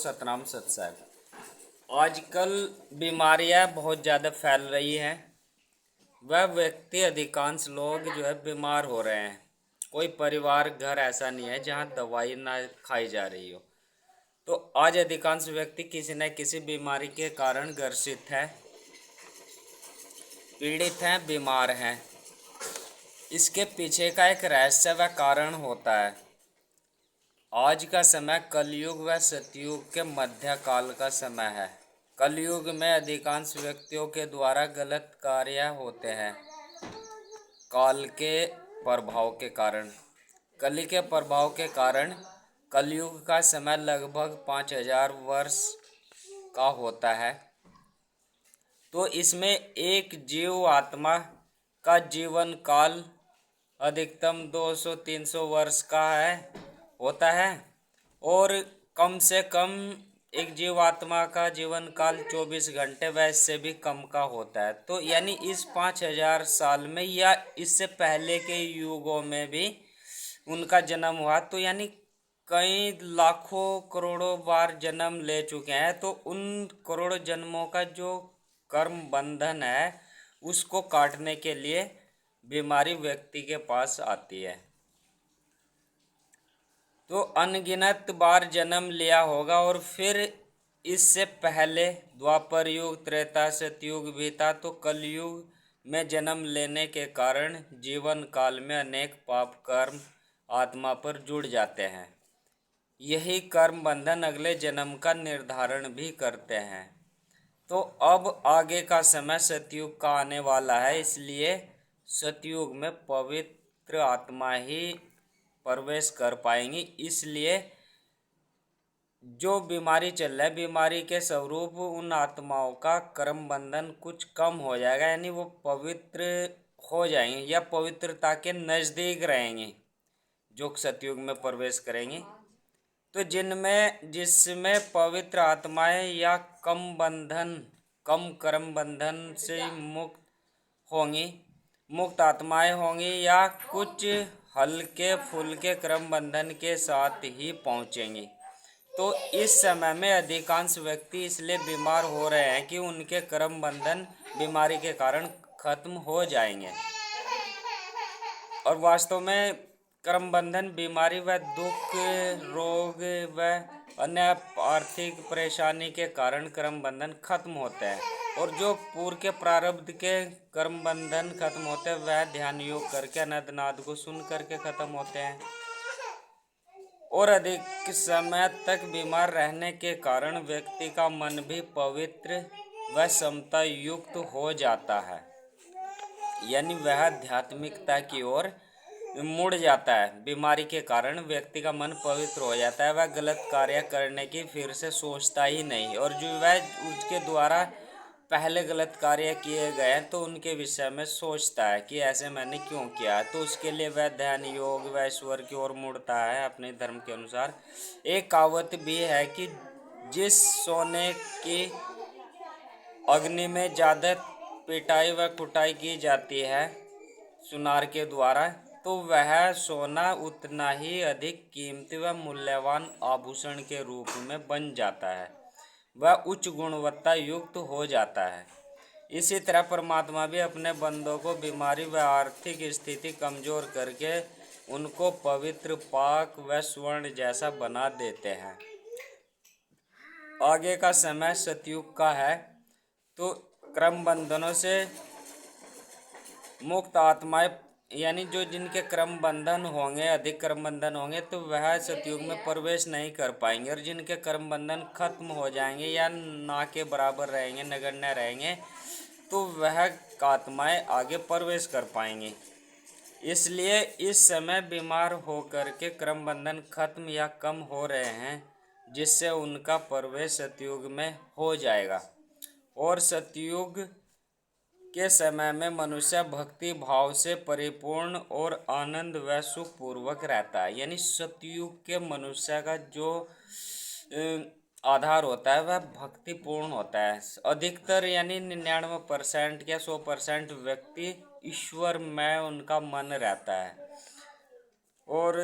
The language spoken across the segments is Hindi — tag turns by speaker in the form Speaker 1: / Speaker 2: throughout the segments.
Speaker 1: सतनाम सत साहब। आजकल बीमारियां बहुत ज़्यादा फैल रही हैं। वह व्यक्ति अधिकांश लोग जो है बीमार हो रहे हैं। कोई परिवार घर ऐसा नहीं है जहां दवाई ना खाई जा रही हो। तो आज अधिकांश व्यक्ति किसी न किसी बीमारी के कारण ग्रसित है, पीड़ित हैं, बीमार हैं। इसके पीछे का एक रहस्य व कारण होता है। आज का समय कलयुग व सतयुग के मध्यकाल का समय है। कलयुग में अधिकांश व्यक्तियों के द्वारा गलत कार्य होते हैं काल के प्रभाव के कारण। कली के प्रभाव के कारण कलयुग का समय लगभग 5000 वर्ष का होता है। तो इसमें एक जीव आत्मा का जीवन काल अधिकतम 200-300 वर्ष का होता है और कम से कम एक जीवात्मा का जीवन काल 24 घंटे व इससे भी कम का होता है। तो यानी इस 5000 साल में या इससे पहले के युगों में भी उनका जन्म हुआ, तो यानी कई लाखों करोड़ों बार जन्म ले चुके हैं। तो उन करोड़ों जन्मों का जो कर्म बंधन है उसको काटने के लिए बीमारी व्यक्ति के पास आती है। तो अनगिनत बार जन्म लिया होगा और फिर इससे पहले द्वापर युग, त्रेता, सतयुग भी था। तो कलयुग में जन्म लेने के कारण जीवन काल में अनेक पाप कर्म आत्मा पर जुड़ जाते हैं। यही कर्म बंधन अगले जन्म का निर्धारण भी करते हैं। तो अब आगे का समय सतयुग का आने वाला है, इसलिए सतयुग में पवित्र आत्मा ही प्रवेश कर पाएंगी। इसलिए जो बीमारी चल रहा है, बीमारी के स्वरूप उन आत्माओं का कर्म बंधन कुछ कम हो जाएगा, यानी वो पवित्र हो जाएंगे या पवित्रता के नज़दीक रहेंगे जो सतयुग में प्रवेश करेंगे। तो जिसमें पवित्र आत्माएं या कम कर्म बंधन से मुक्त होंगी, मुक्त आत्माएं होंगी या कुछ हल्के फुल्के कर्म बंधन के साथ ही पहुंचेंगी। तो इस समय में अधिकांश व्यक्ति इसलिए बीमार हो रहे हैं कि उनके कर्म बंधन बीमारी के कारण खत्म हो जाएंगे। और वास्तव में कर्म बंधन बीमारी व दुख, रोग व अन्य आर्थिक परेशानी के कारण कर्म बंधन खत्म होते हैं। और जो पूर्व के प्रारब्ध के कर्म बंधन खत्म होते हैं वह ध्यान योग करके अनंतनाद को सुन करके खत्म होते हैं। और अधिक समय तक बीमार रहने के कारण व्यक्ति का मन भी पवित्र व समता युक्त हो जाता है, यानी वह आध्यात्मिकता की ओर मुड़ जाता है। बीमारी के कारण व्यक्ति का मन पवित्र हो जाता है, वह गलत कार्य करने की फिर से सोचता ही नहीं। और जो वह उसके द्वारा पहले गलत कार्य किए गए तो उनके विषय में सोचता है कि ऐसे मैंने क्यों किया। तो उसके लिए वह ध्यान योग व ईश्वर की ओर मुड़ता है अपने धर्म के अनुसार। एक कहावत भी है कि जिस सोने की अग्नि में ज़्यादा पिटाई व कुटाई की जाती है सुनार के द्वारा, तो वह सोना उतना ही अधिक कीमती व मूल्यवान आभूषण के रूप में बन जाता है, वह उच्च गुणवत्ता युक्त हो जाता है। इसी तरह परमात्मा भी अपने बंदों को बीमारी व आर्थिक स्थिति कमजोर करके उनको पवित्र, पाक व स्वर्ण जैसा बना देते हैं। आगे का समय सतयुग का है। तो कर्म बंधनों से मुक्त आत्माएं, यानी जो जिनके कर्म बंधन होंगे, अधिक कर्म बंधन होंगे, तो वह सतयुग में प्रवेश नहीं कर पाएंगे। और जिनके कर्म बंधन खत्म हो जाएंगे या ना के बराबर रहेंगे, नगण्य रहेंगे, तो वह आत्माएं आगे प्रवेश कर पाएंगी। इसलिए इस समय बीमार होकर के कर्म बंधन खत्म या कम हो रहे हैं, जिससे उनका प्रवेश सतयुग में हो जाएगा। और सतयुग के समय में मनुष्य भक्ति भाव से परिपूर्ण और आनंद व सुखपूर्वक रहता है। यानी सतयुग के मनुष्य का जो आधार होता है वह भक्तिपूर्ण होता है। अधिकतर यानी 99% या 100% व्यक्ति ईश्वर में उनका मन रहता है और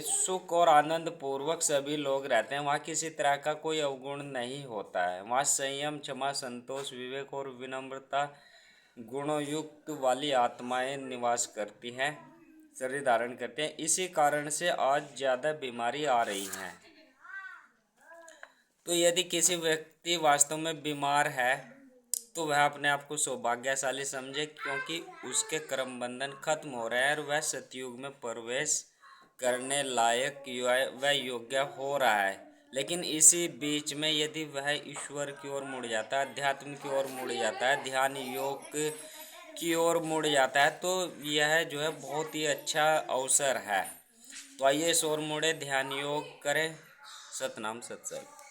Speaker 1: सुख और आनंद पूर्वक सभी लोग रहते हैं। वहाँ किसी तरह का कोई अवगुण नहीं होता है। वहाँ संयम, क्षमा, संतोष, विवेक और विनम्रता गुणों युक्त वाली आत्माएं निवास करती हैं, शरीर धारण करते हैं। इसी कारण से आज ज़्यादा बीमारी आ रही हैं। तो यदि किसी व्यक्ति वास्तव में बीमार है तो वह अपने आप को सौभाग्यशाली समझे, क्योंकि उसके कर्म बंधन खत्म हो रहे हैं और वह सतयुग में प्रवेश करने लायक वह योग्य हो रहा है। लेकिन इसी बीच में यदि वह ईश्वर की ओर मुड़ जाता है, अध्यात्म की ओर मुड़ जाता है, ध्यान योग की ओर मुड़ जाता है, तो यह जो है बहुत ही अच्छा अवसर है। तो आइए इस ओर मुड़े, ध्यान योग करें। सतनाम सत्संग।